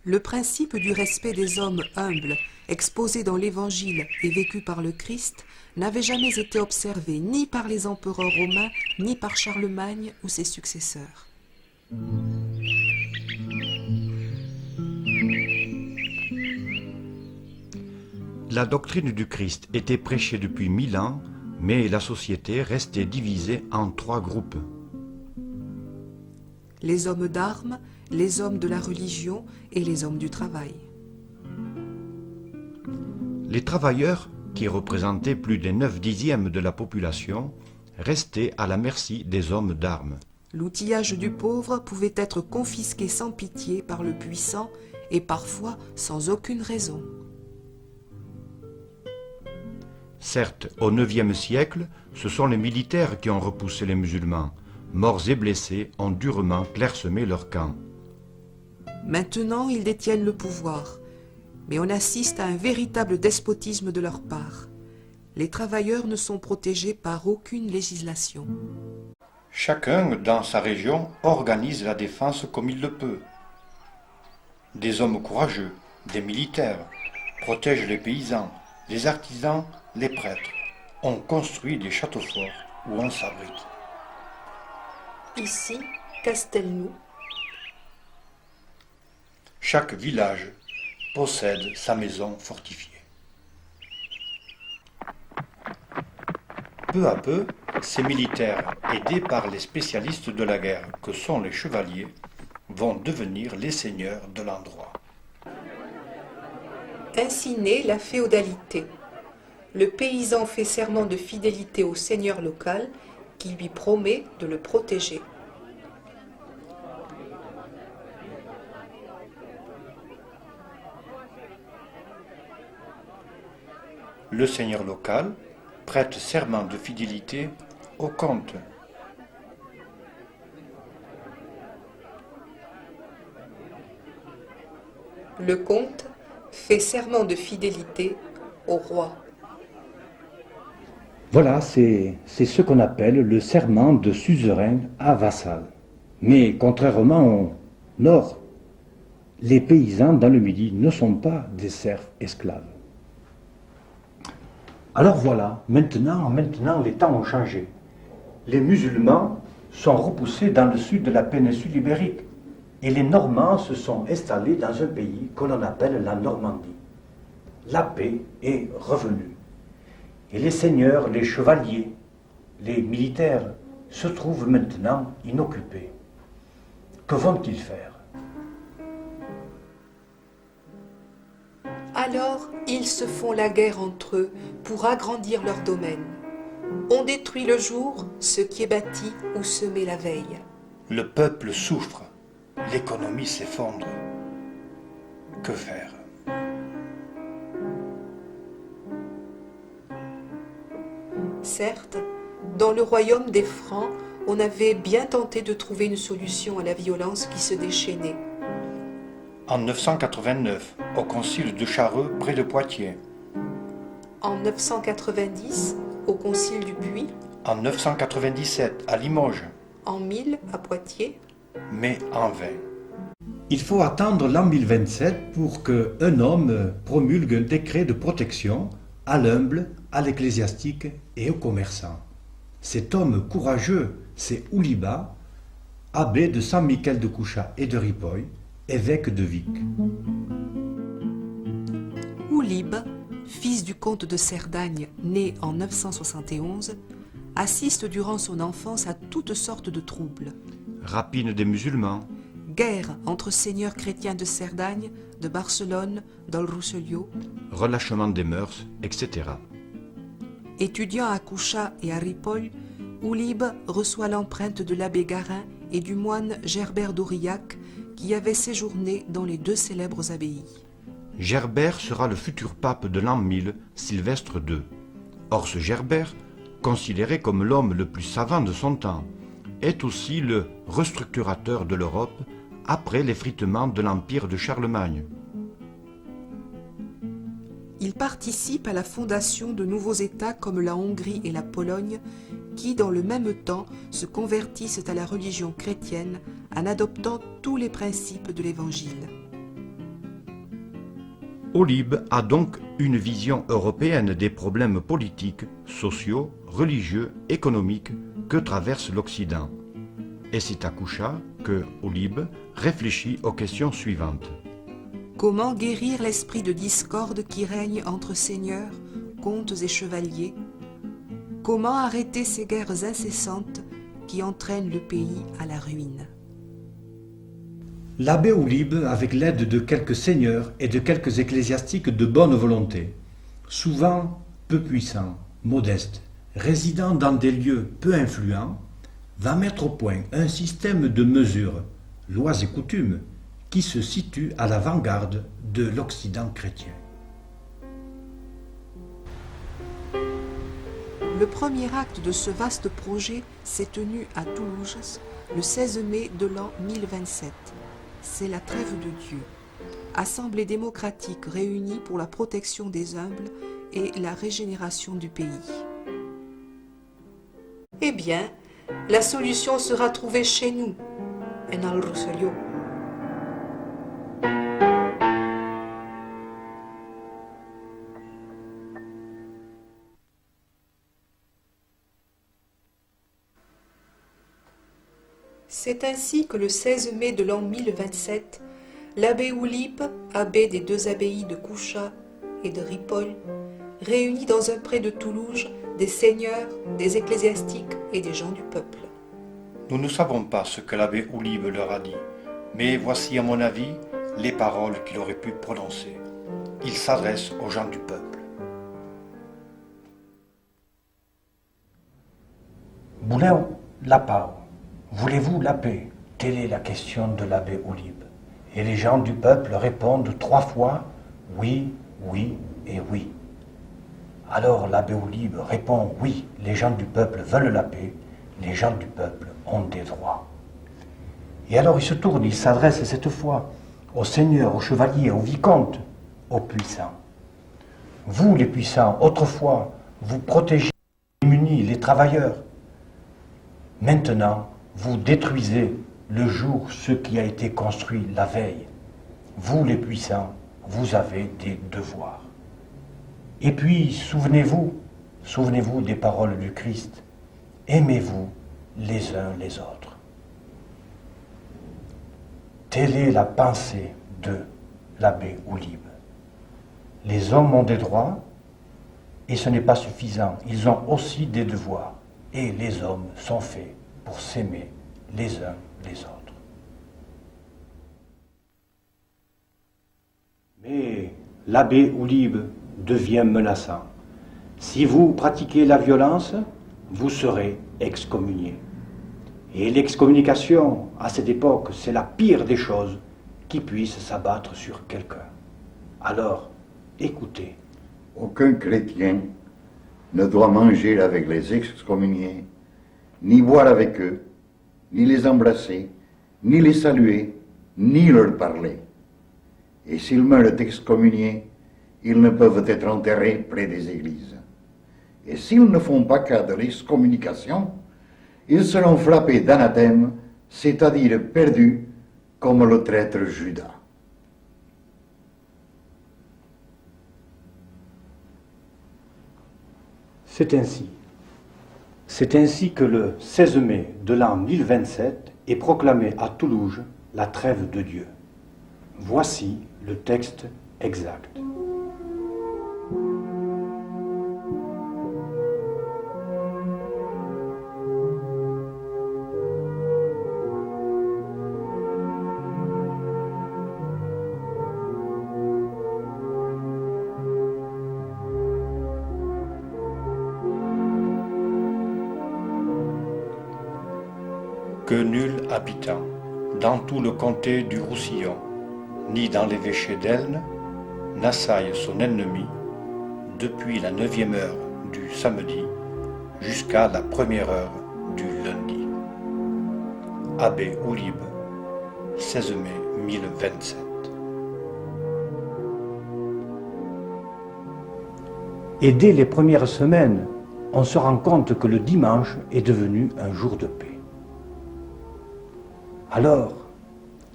Le principe du respect des hommes humbles, exposé dans l'Évangile et vécu par le Christ, n'avait jamais été observé ni par les empereurs romains, ni par Charlemagne ou ses successeurs. La doctrine du Christ était prêchée depuis 1000 ans, mais la société restait divisée en 3 groupes. Les hommes d'armes, les hommes de la religion et les hommes du travail. Les travailleurs, qui représentaient plus des 9/10 de la population, restaient à la merci des hommes d'armes. L'outillage du pauvre pouvait être confisqué sans pitié par le puissant et parfois sans aucune raison. Certes, au IXe siècle, ce sont les militaires qui ont repoussé les musulmans. Morts et blessés ont durement clairsemé leur camp. Maintenant, ils détiennent le pouvoir, mais on assiste à un véritable despotisme de leur part. Les travailleurs ne sont protégés par aucune législation. Chacun, dans sa région, organise la défense comme il le peut. Des hommes courageux, des militaires, protègent les paysans, les artisans, les prêtres. On construit des châteaux forts où on s'abrite. Ici, Castelnou. Chaque village possède sa maison fortifiée. Peu à peu, ces militaires, aidés par les spécialistes de la guerre que sont les chevaliers, vont devenir les seigneurs de l'endroit. Ainsi naît la féodalité. Le paysan fait serment de fidélité au seigneur local qui lui promet de le protéger. Le seigneur local prête serment de fidélité au comte. Le comte fait serment de fidélité au roi. Voilà, c'est ce qu'on appelle le serment de suzerain à vassal. Mais contrairement au nord, les paysans dans le Midi ne sont pas des serfs esclaves. Alors voilà, maintenant les temps ont changé. Les musulmans sont repoussés dans le sud de la péninsule ibérique et les Normands se sont installés dans un pays que l'on appelle la Normandie. La paix est revenue. Et les seigneurs, les chevaliers, les militaires se trouvent maintenant inoccupés. Que vont-ils faire ? Alors, ils se font la guerre entre eux pour agrandir leur domaine. On détruit le jour ce qui est bâti ou semé la veille. Le peuple souffre, l'économie s'effondre. Que faire ? Certes, dans le royaume des Francs, on avait bien tenté de trouver une solution à la violence qui se déchaînait. En 989, au concile de Chareux, près de Poitiers. En 990, au concile du Puy. En 997, à Limoges. En 1000, à Poitiers. Mais en vain. Il faut attendre l'an 1027 pour qu'un homme promulgue un décret de protection à l'humble, à l'ecclésiastique et aux commerçants. Cet homme courageux, c'est Ouliba, abbé de Saint-Michel de Couchat et de Ripoll, évêque de Vic. Oulib, fils du comte de Cerdagne, né en 971, assiste durant son enfance à toutes sortes de troubles. Rapine des musulmans. Guerre entre seigneurs chrétiens de Cerdagne, de Barcelone, d'Olruselio. Relâchement des mœurs, etc. Étudiant à Couchat et à Ripoll, Oulib reçoit l'empreinte de l'abbé Garin et du moine Gerbert d'Aurillac qui avait séjourné dans les 2 célèbres abbayes. Gerbert sera le futur pape de l'an 1000, Sylvestre II. Or ce Gerbert, considéré comme l'homme le plus savant de son temps, est aussi le restructurateur de l'Europe après l'effritement de l'empire de Charlemagne. Il participe à la fondation de nouveaux États comme la Hongrie et la Pologne qui, dans le même temps, se convertissent à la religion chrétienne en adoptant tous les principes de l'Évangile. Olib a donc une vision européenne des problèmes politiques, sociaux, religieux, économiques que traverse l'Occident. Et c'est à Coucha que Olib réfléchit aux questions suivantes. Comment guérir l'esprit de discorde qui règne entre seigneurs, comtes et chevaliers? Comment arrêter ces guerres incessantes qui entraînent le pays à la ruine? L'abbé Olib, avec l'aide de quelques seigneurs et de quelques ecclésiastiques de bonne volonté, souvent peu puissants, modestes, résidant dans des lieux peu influents, va mettre au point un système de mesures, lois et coutumes, qui se situe à l'avant-garde de l'Occident chrétien. Le premier acte de ce vaste projet s'est tenu à Toulouse le 16 mai de l'an 1027. C'est la trêve de Dieu, assemblée démocratique réunie pour la protection des humbles et la régénération du pays. Eh bien, la solution sera trouvée chez nous, en el Rosario. C'est ainsi que le 16 mai de l'an 1027, l'abbé Olib, abbé des deux abbayes de Coucha et de Ripoll, réunit dans un pré de Toulouse des seigneurs, des ecclésiastiques et des gens du peuple. Nous ne savons pas ce que l'abbé Olib leur a dit, mais voici à mon avis les paroles qu'il aurait pu prononcer. Il s'adresse aux gens du peuple. Boulin, la pau, voulez-vous la paix? Telle est la question de l'abbé Olib. Et les gens du peuple répondent 3 fois oui, oui et oui. Alors l'abbé Olib répond oui, les gens du peuple veulent la paix, les gens du peuple ont des droits. Et alors il se tourne, il s'adresse cette fois aux seigneurs, aux chevaliers, aux vicomtes, aux puissants. Vous les puissants, autrefois, vous protégez les démunis, les travailleurs. Maintenant, vous détruisez le jour ce qui a été construit la veille. Vous les puissants, vous avez des devoirs. Et puis, souvenez-vous des paroles du Christ. Aimez-vous les uns les autres. Telle est la pensée de l'abbé Olib. Les hommes ont des droits, et ce n'est pas suffisant. Ils ont aussi des devoirs. Et les hommes sont faits pour s'aimer les uns les autres. Mais l'abbé Olib devient menaçant. Si vous pratiquez la violence, vous serez excommunié. Et l'excommunication, à cette époque, c'est la pire des choses qui puisse s'abattre sur quelqu'un. Alors, écoutez. Aucun chrétien ne doit manger avec les excommuniés, ni boire avec eux, ni les embrasser, ni les saluer, ni leur parler. Et s'ils meurent excommuniés, ils ne peuvent être enterrés près des églises. Et s'ils ne font pas cas de l'excommunication, ils seront frappés d'anathème, c'est-à-dire perdus, comme le traître Judas. C'est ainsi que le 16 mai de l'an 1027 est proclamée à Toulouse la trêve de Dieu. Voici le texte exact. Que nul habitant, dans tout le comté du Roussillon, ni dans l'évêché d'Elne, n'assaille son ennemi depuis la 9e heure du samedi jusqu'à la 1re heure du lundi. Abbé Olib, 16 mai 1027. Et dès les premières semaines, on se rend compte que le dimanche est devenu un jour de paix. Alors,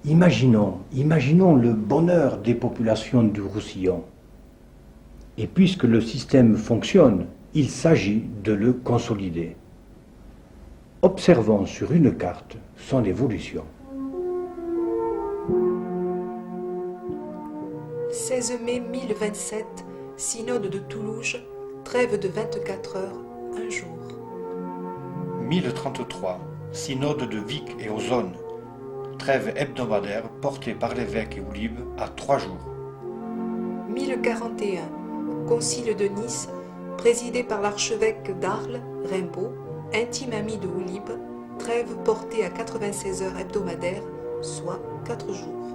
imaginons le bonheur des populations du Roussillon. Et puisque le système fonctionne, il s'agit de le consolider. Observons sur une carte son évolution. 16 mai 1027, synode de Toulouse, trêve de 24 heures, un jour. 1033, synode de Vic et Ozone, trêve hebdomadaire portée par l'évêque et Oulib à 3 jours. 1041, concile de Nice, présidé par l'archevêque d'Arles, Rimbaud, intime ami de Oulib, trêve portée à 96 heures hebdomadaires, soit 4 jours.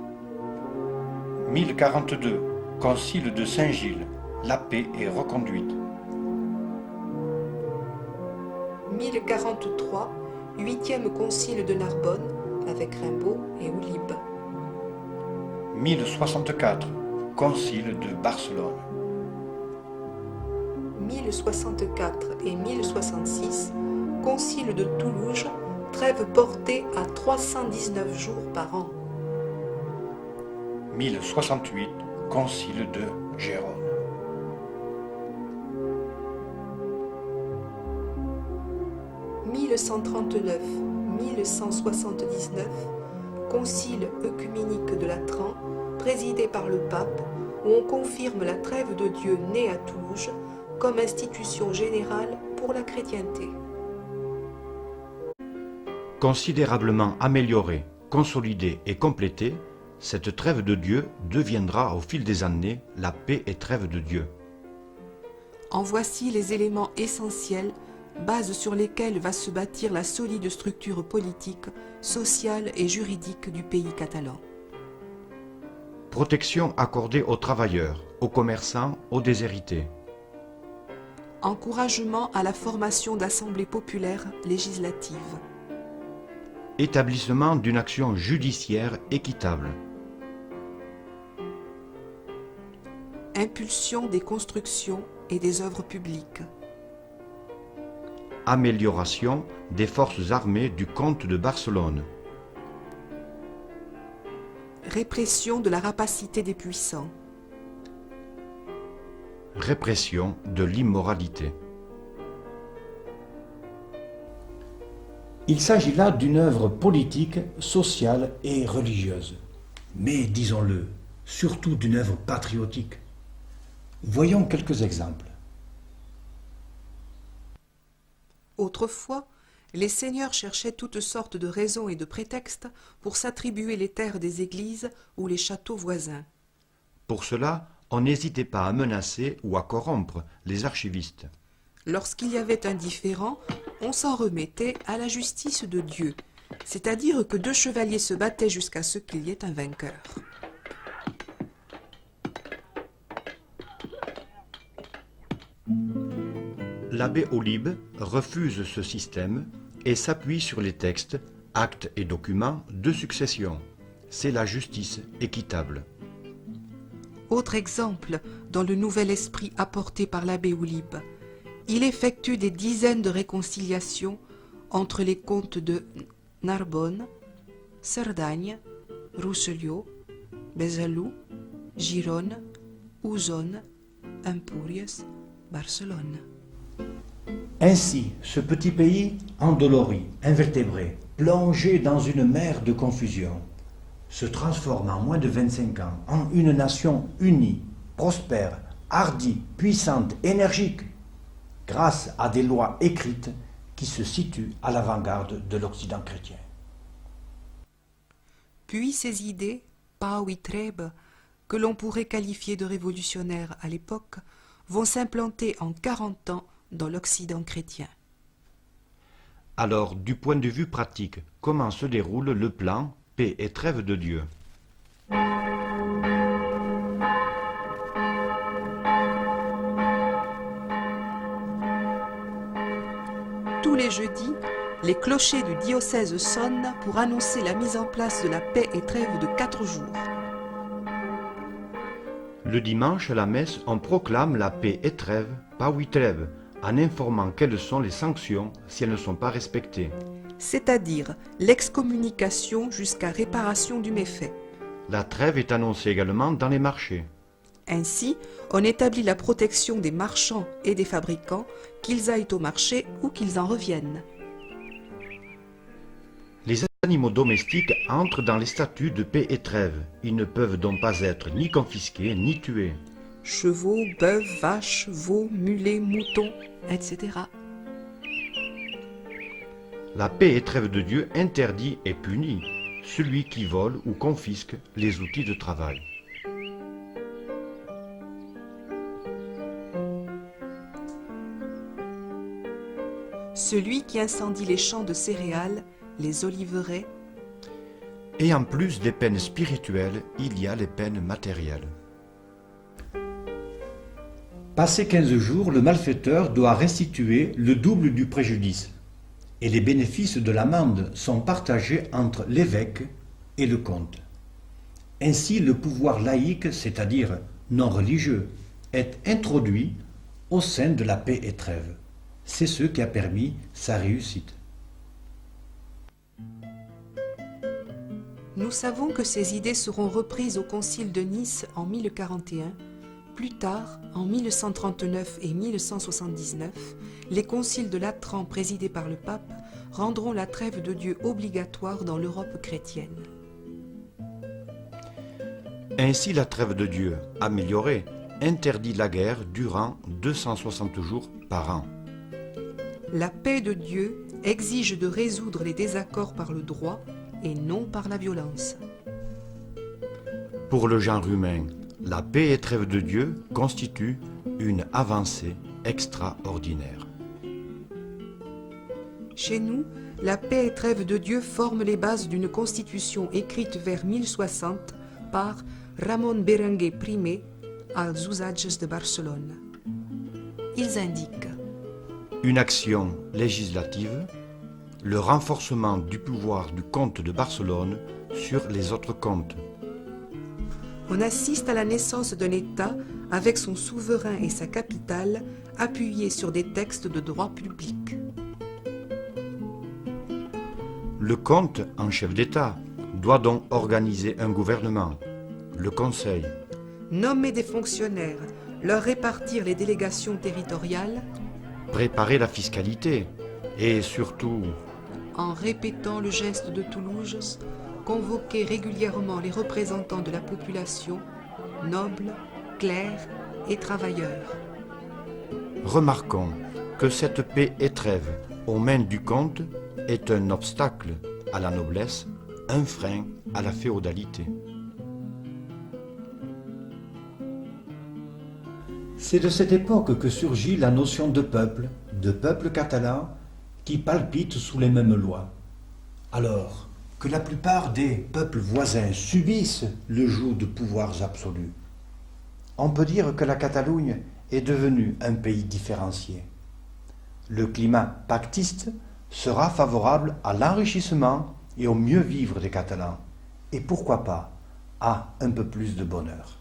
1042, concile de Saint-Gilles, la paix est reconduite. 1043, 8e concile de Narbonne, avec Rimbaud et Oulib. 1064, concile de Barcelone. 1064 et 1066, concile de Toulouse, trêve portée à 319 jours par an. 1068, concile de Gérone. 1139, 1179, concile œcuménique de Latran, présidé par le pape, où on confirme la trêve de Dieu née à Toulouse comme institution générale pour la chrétienté. Considérablement améliorée, consolidée et complétée, cette trêve de Dieu deviendra au fil des années la paix et trêve de Dieu. En voici les éléments essentiels, bases sur lesquelles va se bâtir la solide structure politique, sociale et juridique du pays catalan. Protection accordée aux travailleurs, aux commerçants, aux déshérités. Encouragement à la formation d'assemblées populaires législatives. Établissement d'une action judiciaire équitable. Impulsion des constructions et des œuvres publiques. Amélioration des forces armées du comte de Barcelone. Répression de la rapacité des puissants. Répression de l'immoralité. Il s'agit là d'une œuvre politique, sociale et religieuse. Mais, disons-le, surtout d'une œuvre patriotique. Voyons quelques exemples. Autrefois, les seigneurs cherchaient toutes sortes de raisons et de prétextes pour s'attribuer les terres des églises ou les châteaux voisins. Pour cela, on n'hésitait pas à menacer ou à corrompre les archivistes. Lorsqu'il y avait un différend, on s'en remettait à la justice de Dieu, c'est-à-dire que deux chevaliers se battaient jusqu'à ce qu'il y ait un vainqueur. L'abbé Oulib refuse ce système et s'appuie sur les textes, actes et documents de succession. C'est la justice équitable. Autre exemple, dans le nouvel esprit apporté par l'abbé Oulib, il effectue des dizaines de réconciliations entre les comtes de Narbonne, Cerdagne, Roussillon, Besalú, Girone, Ausone, Empúries, Barcelone. Ainsi, ce petit pays, endolori, invertébré, plongé dans une mer de confusion, se transforme en moins de 25 ans en une nation unie, prospère, hardie, puissante, énergique, grâce à des lois écrites qui se situent à l'avant-garde de l'Occident chrétien. Puis ces idées, pau et trêve, que l'on pourrait qualifier de révolutionnaires à l'époque, vont s'implanter en 40 ans dans l'Occident chrétien. Alors, du point de vue pratique, comment se déroule le plan paix et trêve de Dieu? Tous les jeudis, les clochers du diocèse sonnent pour annoncer la mise en place de la paix et trêve de 4 jours. Le dimanche, à la messe, on proclame la paix et trêve, pau et trêve, en informant quelles sont les sanctions si elles ne sont pas respectées. C'est-à-dire l'excommunication jusqu'à réparation du méfait. La trêve est annoncée également dans les marchés. Ainsi, on établit la protection des marchands et des fabricants, qu'ils aillent au marché ou qu'ils en reviennent. Les animaux domestiques entrent dans les statuts de paix et trêve. Ils ne peuvent donc pas être ni confisqués ni tués. Chevaux, bœufs, vaches, veaux, mulets, moutons, etc. La paix et trêve de Dieu interdit et punit celui qui vole ou confisque les outils de travail. Celui qui incendie les champs de céréales, les oliveraies. Et en plus des peines spirituelles, il y a les peines matérielles. Passé 15 jours, le malfaiteur doit restituer le double du préjudice. Et les bénéfices de l'amende sont partagés entre l'évêque et le comte. Ainsi, le pouvoir laïque, c'est-à-dire non religieux, est introduit au sein de la paix et trêve. C'est ce qui a permis sa réussite. Nous savons que ces idées seront reprises au concile de Nice en 1041. Plus tard, en 1139 et 1179, les conciles de Latran présidés par le pape rendront la trêve de Dieu obligatoire dans l'Europe chrétienne. Ainsi, la trêve de Dieu, améliorée, interdit la guerre durant 260 jours par an. La paix de Dieu exige de résoudre les désaccords par le droit et non par la violence. Pour le genre humain, la paix et trêve de Dieu constitue une avancée extraordinaire. Chez nous, la paix et trêve de Dieu forment les bases d'une constitution écrite vers 1060 par Ramon Berenguer I als Usages de Barcelone. Ils indiquent Une action législative, le renforcement du pouvoir du comte de Barcelone sur les autres comtes. On assiste à la naissance d'un État avec son souverain et sa capitale appuyés sur des textes de droit public. Le comte, en chef d'État, doit donc organiser un gouvernement, le conseil, Nommer des fonctionnaires, leur répartir les délégations territoriales, préparer la fiscalité et surtout en répétant le geste de Toulouse, convoquer régulièrement les représentants de la population, nobles, clercs et travailleurs. remarquons que cette paix et trêve aux mains du comte est un obstacle à la noblesse, un frein à la féodalité. C'est de cette époque que surgit la notion de peuple catalan, qui palpite sous les mêmes lois. Alors que la plupart des peuples voisins subissent le joug de pouvoirs absolus, on peut dire que la Catalogne est devenue un pays différencié. Le climat pactiste sera favorable à l'enrichissement et au mieux vivre des Catalans, et pourquoi pas à un peu plus de bonheur.